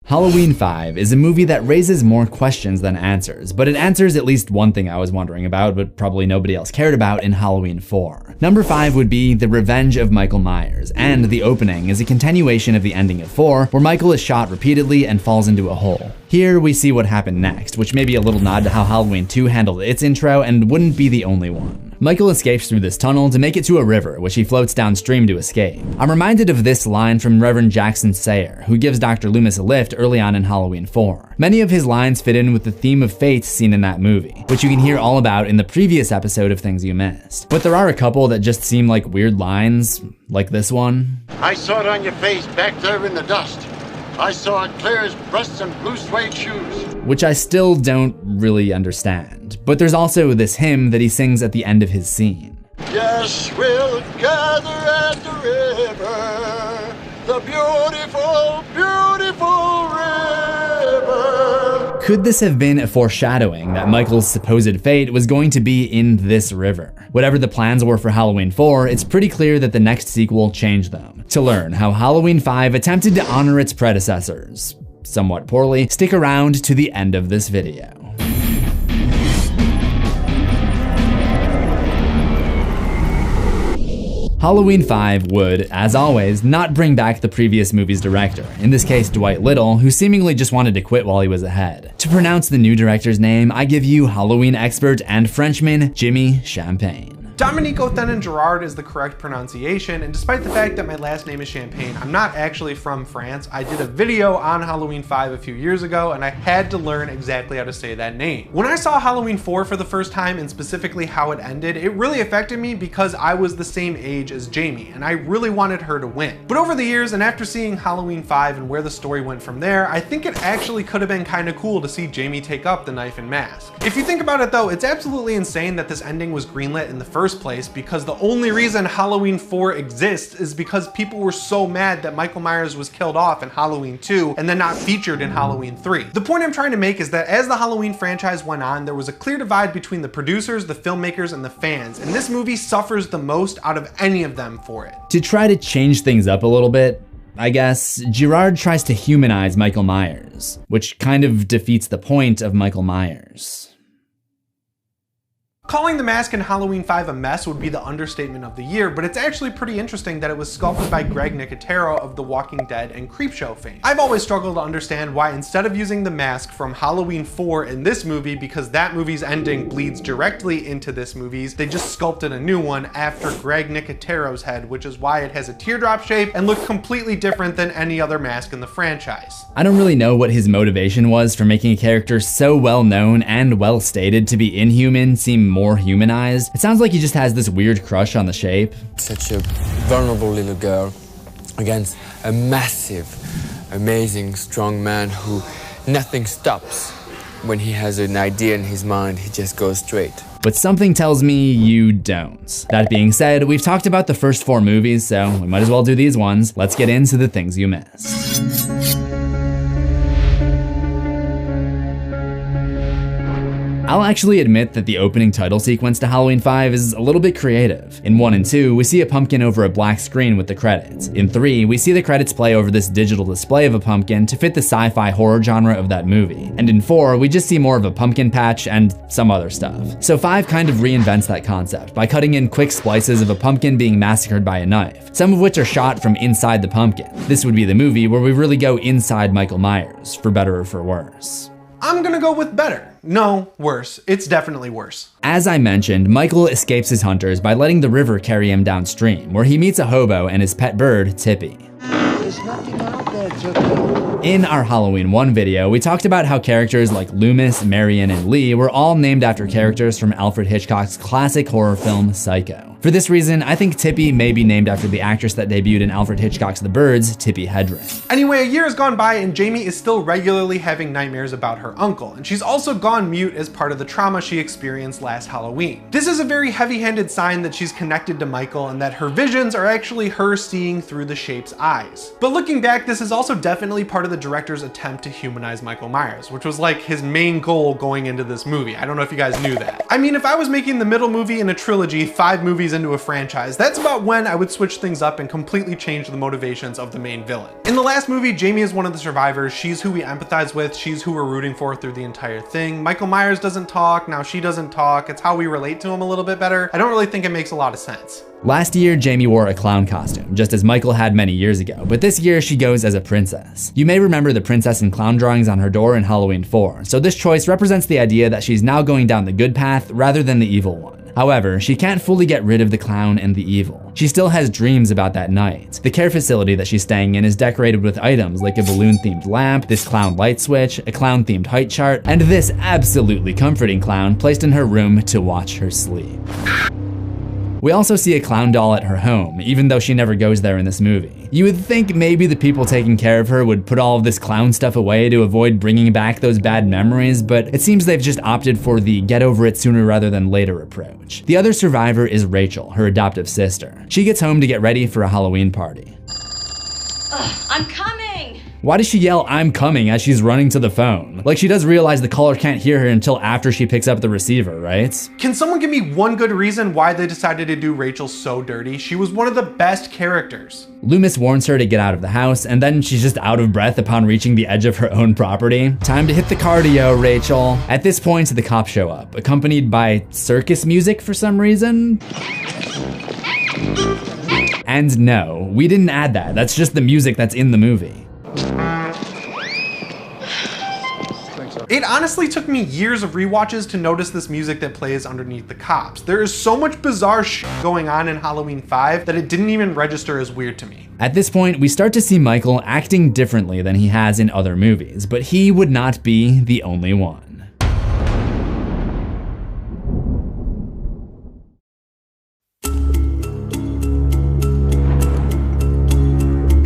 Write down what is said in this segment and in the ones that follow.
Halloween 5 is a movie that raises more questions than answers, but it answers at least one thing I was wondering about, but probably nobody else cared about in Halloween 4. Number 5 would be The Revenge of Michael Myers, and the opening is a continuation of the ending of 4, where Michael is shot repeatedly and falls into a hole. Here we see what happened next, which may be a little nod to how Halloween 2 handled its intro and wouldn't be the only one. Michael escapes through this tunnel to make it to a river, which he floats downstream to escape. I'm reminded of this line from Reverend Jackson Sayer, who gives Dr. Loomis a lift early on in Halloween 4. Many of his lines fit in with the theme of fate seen in that movie, which you can hear all about in the previous episode of Things You Missed. But there are a couple that just seem like weird lines, like this one. I saw it on your face back there in the dust. I saw it clear as breasts and blue suede shoes. Which I still don't really understand. But there's also this hymn that he sings at the end of his scene. Yes, we'll gather at the river, the beautiful, beautiful river. Could this have been a foreshadowing that Michael's supposed fate was going to be in this river? Whatever the plans were for Halloween 4, it's pretty clear that the next sequel changed them. To learn how Halloween 5 attempted to honor its predecessors, somewhat poorly, stick around to the end of this video. Halloween 5 would, as always, not bring back the previous movie's director, in this case Dwight Little, who seemingly just wanted to quit while he was ahead. To pronounce the new director's name, I give you Halloween expert and Frenchman Jimmy Champagne. Dominique Othénin-Girard is the correct pronunciation, and despite the fact that my last name is Champagne, I'm not actually from France. I did a video on Halloween 5 a few years ago, and I had to learn exactly how to say that name. When I saw Halloween 4 for the first time, and specifically how it ended, it really affected me because I was the same age as Jamie, and I really wanted her to win. But over the years, and after seeing Halloween 5 and where the story went from there, I think it actually could have been kind of cool to see Jamie take up the knife and mask. If you think about it though, it's absolutely insane that this ending was greenlit in the first place, because the only reason Halloween 4 exists is because people were so mad that Michael Myers was killed off in Halloween 2 and then not featured in Halloween 3. The point I'm trying to make is that as the Halloween franchise went on, there was a clear divide between the producers, the filmmakers, and the fans, and this movie suffers the most out of any of them for it. To try to change things up a little bit, I guess, Girard tries to humanize Michael Myers, which kind of defeats the point of Michael Myers. Calling the mask in Halloween 5 a mess would be the understatement of the year, but it's actually pretty interesting that it was sculpted by Greg Nicotero of The Walking Dead and Creepshow fame. I've always struggled to understand why instead of using the mask from Halloween 4 in this movie, because that movie's ending bleeds directly into this movie's, they just sculpted a new one after Greg Nicotero's head, which is why it has a teardrop shape and looks completely different than any other mask in the franchise. I don't really know what his motivation was for making a character so well known and well stated to be inhuman seem more humanized. It sounds like he just has this weird crush on the shape. Such a vulnerable little girl against a massive, amazing, strong man who nothing stops. When he has an idea in his mind, he just goes straight. But something tells me you don't. That being said, we've talked about the first 4 movies, so we might as well do these ones. Let's get into the things you missed. I'll actually admit that the opening title sequence to Halloween 5 is a little bit creative. In 1 and 2, we see a pumpkin over a black screen with the credits. In 3, we see the credits play over this digital display of a pumpkin to fit the sci-fi horror genre of that movie. And in 4, we just see more of a pumpkin patch and some other stuff. So 5 kind of reinvents that concept by cutting in quick splices of a pumpkin being massacred by a knife, some of which are shot from inside the pumpkin. This would be the movie where we really go inside Michael Myers, for better or for worse. I'm gonna go with better. No, worse. It's definitely worse. As I mentioned, Michael escapes his hunters by letting the river carry him downstream, where he meets a hobo and his pet bird, Tippy. There's nothing out there, Tippy. In our Halloween 1 video, we talked about how characters like Loomis, Marion, and Lee were all named after characters from Alfred Hitchcock's classic horror film, Psycho. For this reason, I think Tippy may be named after the actress that debuted in Alfred Hitchcock's The Birds, Tippi Hedren. Anyway, a year has gone by and Jamie is still regularly having nightmares about her uncle, and she's also gone mute as part of the trauma she experienced last Halloween. This is a very heavy-handed sign that she's connected to Michael and that her visions are actually her seeing through the shape's eyes. But looking back, this is also definitely part of the director's attempt to humanize Michael Myers, which was like his main goal going into this movie. I don't know if you guys knew that. I mean, if I was making the middle movie in a trilogy 5 movies into a franchise, that's about when I would switch things up and completely change the motivations of the main villain. In the last movie, Jamie is one of the survivors. She's who we empathize with. She's who we're rooting for through the entire thing. Michael Myers doesn't talk. Now she doesn't talk. It's how we relate to him a little bit better. I don't really think it makes a lot of sense. Last year, Jamie wore a clown costume, just as Michael had many years ago, but this year she goes as a princess. You may remember the princess and clown drawings on her door in Halloween 4, so this choice represents the idea that she's now going down the good path rather than the evil one. However, she can't fully get rid of the clown and the evil. She still has dreams about that night. The care facility that she's staying in is decorated with items like a balloon-themed lamp, this clown light switch, a clown-themed height chart, and this absolutely comforting clown placed in her room to watch her sleep. We also see a clown doll at her home, even though she never goes there in this movie. You would think maybe the people taking care of her would put all of this clown stuff away to avoid bringing back those bad memories, but it seems they've just opted for the get over it sooner rather than later approach. The other survivor is Rachel, her adoptive sister. She gets home to get ready for a Halloween party. I'm coming! Why does she yell, "I'm coming," as she's running to the phone? Like she does realize the caller can't hear her until after she picks up the receiver, right? Can someone give me one good reason why they decided to do Rachel so dirty? She was one of the best characters. Loomis warns her to get out of the house, and then she's just out of breath upon reaching the edge of her own property. Time to hit the cardio, Rachel. At this point, the cops show up, accompanied by circus music for some reason. And no, we didn't add that. That's just the music that's in the movie. It honestly took me years of rewatches to notice this music that plays underneath the cops. There is so much bizarre shit going on in Halloween 5 that it didn't even register as weird to me. At this point, we start to see Michael acting differently than he has in other movies, but he would not be the only one.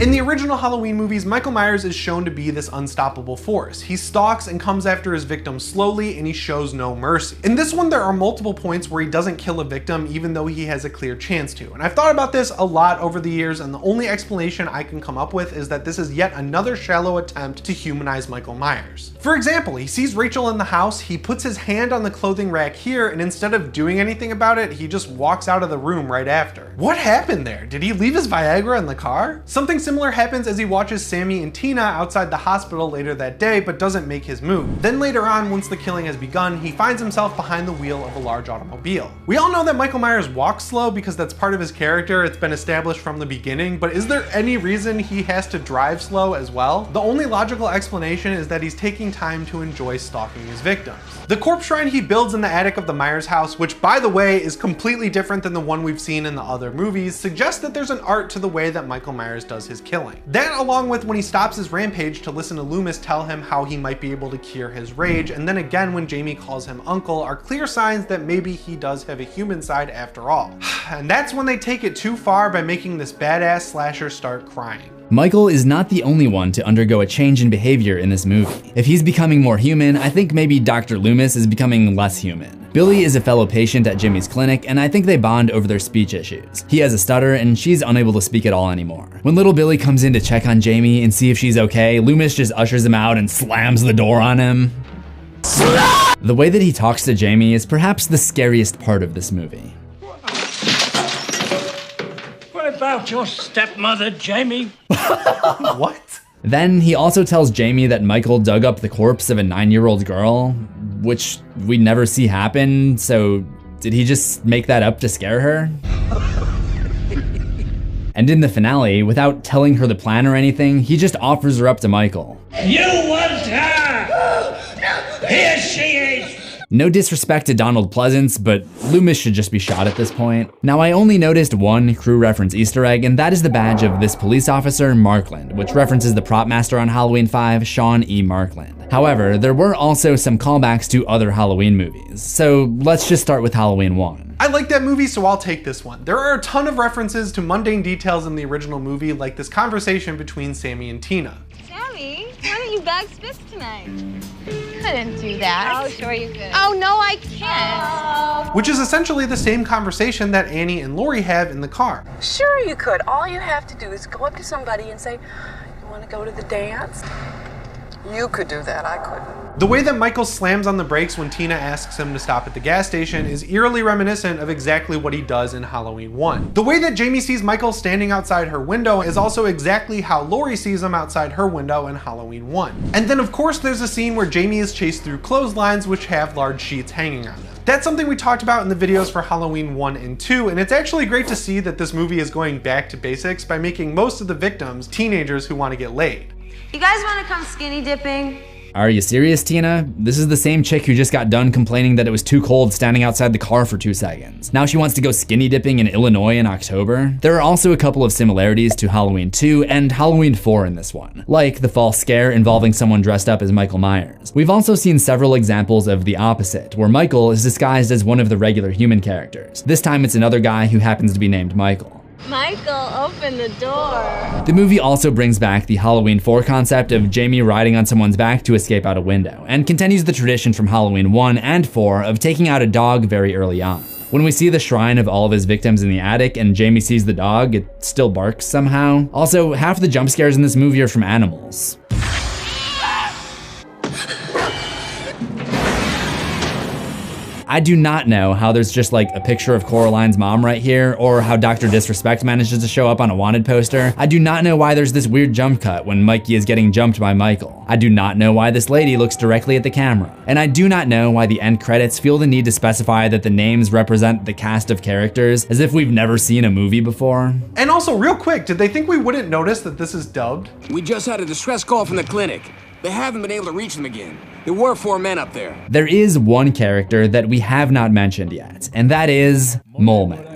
In the original Halloween movies, Michael Myers is shown to be this unstoppable force. He stalks and comes after his victims slowly, and he shows no mercy. In this one, there are multiple points where he doesn't kill a victim even though he has a clear chance to. And I've thought about this a lot over the years, and the only explanation I can come up with is that this is yet another shallow attempt to humanize Michael Myers. For example, he sees Rachel in the house, he puts his hand on the clothing rack here, and instead of doing anything about it, he just walks out of the room right after. What happened there? Did he leave his Viagra in the car? Something similar happens as he watches Sammy and Tina outside the hospital later that day, but doesn't make his move. Then later on, once the killing has begun, he finds himself behind the wheel of a large automobile. We all know that Michael Myers walks slow because that's part of his character. It's been established from the beginning, but is there any reason he has to drive slow as well? The only logical explanation is that he's taking time to enjoy stalking his victims. The corpse shrine he builds in the attic of the Myers house, which by the way is completely different than the one we've seen in the other movies, suggests that there's an art to the way that Michael Myers does his killing. That, along with when he stops his rampage to listen to Loomis tell him how he might be able to cure his rage, and then again when Jamie calls him uncle, are clear signs that maybe he does have a human side after all. And that's when they take it too far by making this badass slasher start crying. Michael is not the only one to undergo a change in behavior in this movie. If he's becoming more human, I think maybe Dr. Loomis is becoming less human. Billy is a fellow patient at Jimmy's clinic, and I think they bond over their speech issues. He has a stutter, and she's unable to speak at all anymore. When little Billy comes in to check on Jamie and see if she's okay, Loomis just ushers him out and slams the door on him. The way that he talks to Jamie is perhaps the scariest part of this movie. What about your stepmother, Jamie? What? Then he also tells Jamie that Michael dug up the corpse of a 9-year-old girl, which we never see happen, so did he just make that up to scare her? And in the finale, without telling her the plan or anything, he just offers her up to Michael. You want her! Here she is! No disrespect to Donald Pleasance, but Loomis should just be shot at this point. Now, I only noticed one crew reference Easter egg, and that is the badge of this police officer, Markland, which references the prop master on Halloween 5, Sean E. Markland. However, there were also some callbacks to other Halloween movies, so let's just start with Halloween 1. I like that movie, so I'll take this one. There are a ton of references to mundane details in the original movie, like this conversation between Sammy and Tina. Sammy, why don't you bag Spitz tonight? Couldn't do that. Oh, sure you could. Oh, no, I can't. Which is essentially the same conversation that Annie and Lori have in the car. Sure you could. All you have to do is go up to somebody and say, you want to go to the dance? You could do that, I couldn't. The way that Michael slams on the brakes when Tina asks him to stop at the gas station is eerily reminiscent of exactly what he does in Halloween 1. The way that Jamie sees Michael standing outside her window is also exactly how Laurie sees him outside her window in Halloween 1. And then of course there's a scene where Jamie is chased through clotheslines which have large sheets hanging on them. That's something we talked about in the videos for Halloween 1 and 2, and it's actually great to see that this movie is going back to basics by making most of the victims teenagers who want to get laid. You guys want to come skinny dipping? Are you serious, Tina? This is the same chick who just got done complaining that it was too cold standing outside the car for 2 seconds. Now she wants to go skinny dipping in Illinois in October. There are also a couple of similarities to Halloween 2 and Halloween 4 in this one, like the false scare involving someone dressed up as Michael Myers. We've also seen several examples of the opposite, where Michael is disguised as one of the regular human characters. This time it's another guy who happens to be named Michael. Michael, open the door. The movie also brings back the Halloween 4 concept of Jamie riding on someone's back to escape out a window, and continues the tradition from Halloween 1 and 4 of taking out a dog very early on. When we see the shrine of all of his victims in the attic and Jamie sees the dog, it still barks somehow. Also, half the jump scares in this movie are from animals. I do not know how there's just like a picture of Coraline's mom right here, or how Dr. Disrespect manages to show up on a wanted poster. I do not know why there's this weird jump cut when Mikey is getting jumped by Michael. I do not know why this lady looks directly at the camera. And I do not know why the end credits feel the need to specify that the names represent the cast of characters, as if we've never seen a movie before. And also, real quick, did they think we wouldn't notice that this is dubbed? We just had a distress call from the clinic. They haven't been able to reach them again. There were 4 men up there. There is one character that we have not mentioned yet, and that is Mole Man.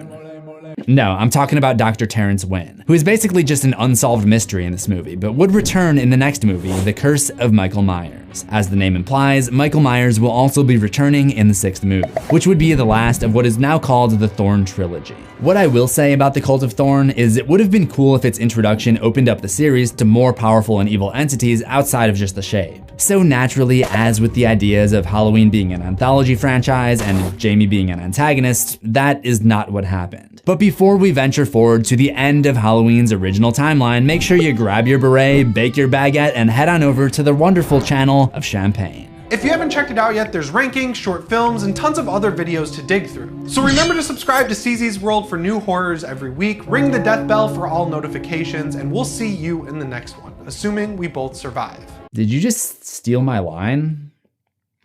No, I'm talking about Dr. Terrence Wynn, who is basically just an unsolved mystery in this movie, but would return in the next movie, The Curse of Michael Myers. As the name implies, Michael Myers will also be returning in the 6th movie, which would be the last of what is now called the Thorn Trilogy. What I will say about the Cult of Thorn is it would have been cool if its introduction opened up the series to more powerful and evil entities outside of just the Shape. So naturally, as with the ideas of Halloween being an anthology franchise and Jamie being an antagonist, that is not what happened. But before we venture forward to the end of Halloween's original timeline, make sure you grab your beret, bake your baguette, and head on over to the wonderful channel of Champagne. If you haven't checked it out yet, there's rankings, short films, and tons of other videos to dig through. So remember to subscribe to CZ's World for new horrors every week, ring the death bell for all notifications, and we'll see you in the next one, assuming we both survive. Did you just steal my line?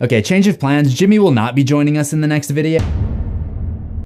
Okay, change of plans. Jimmy will not be joining us in the next video.